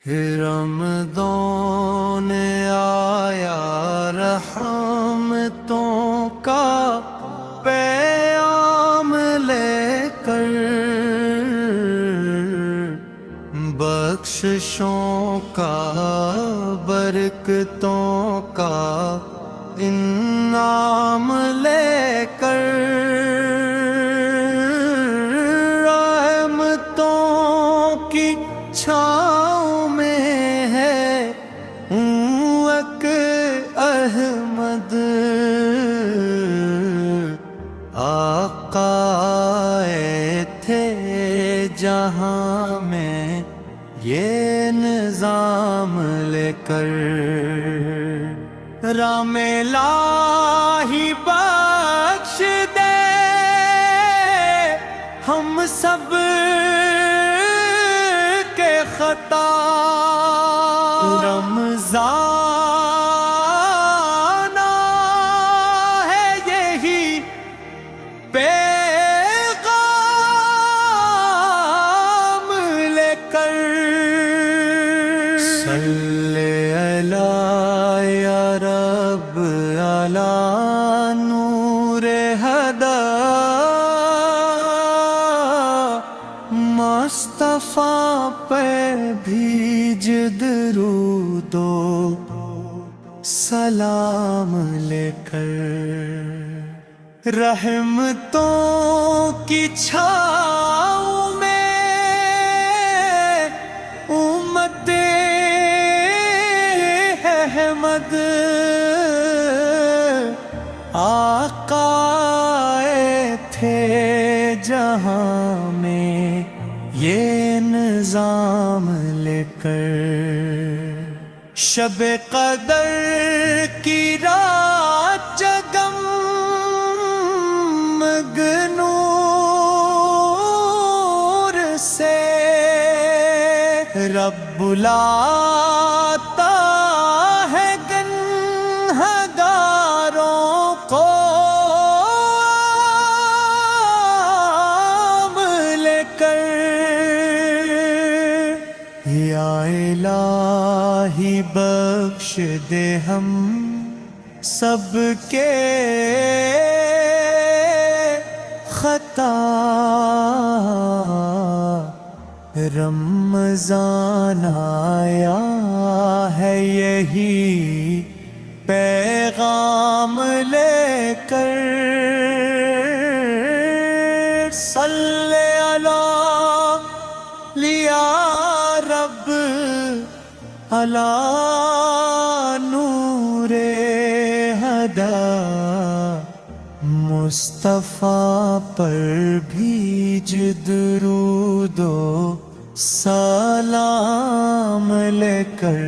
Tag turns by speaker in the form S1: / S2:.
S1: رمضان آیا رحمتوں کا پیام لے کر، بخششوں کا برکتوں کا انعام لے کر، رحمتوں کی چھاؤں میں ہے احمد، آقا آئے تھے جہاں میں یہ نظام لے کر، رام الہی بخش دے ہم سب کے خطا، رمضان ہے یہی پیغام لے کر، صلی علی یا رب علی نور ہدا، مصطفیٰ پہ بھیج درود و سلام لے کر، رحمتوں کی چھاؤں میں امت احمد، آقا آئے تھے جہاں میں یہ نظام لے کر، شب قدر کی رات جگمگ نور سے رب بلاتا ہے گنہگاروں کو عام لے کر، یا الہی بخش دے ہم سب کے خطا، رمضان آیا ہے یہی پیغام لے کر، صلی علی یا رب علی نور ہدا، مصطفیٰ پر بھیج درود و سلام لے کر۔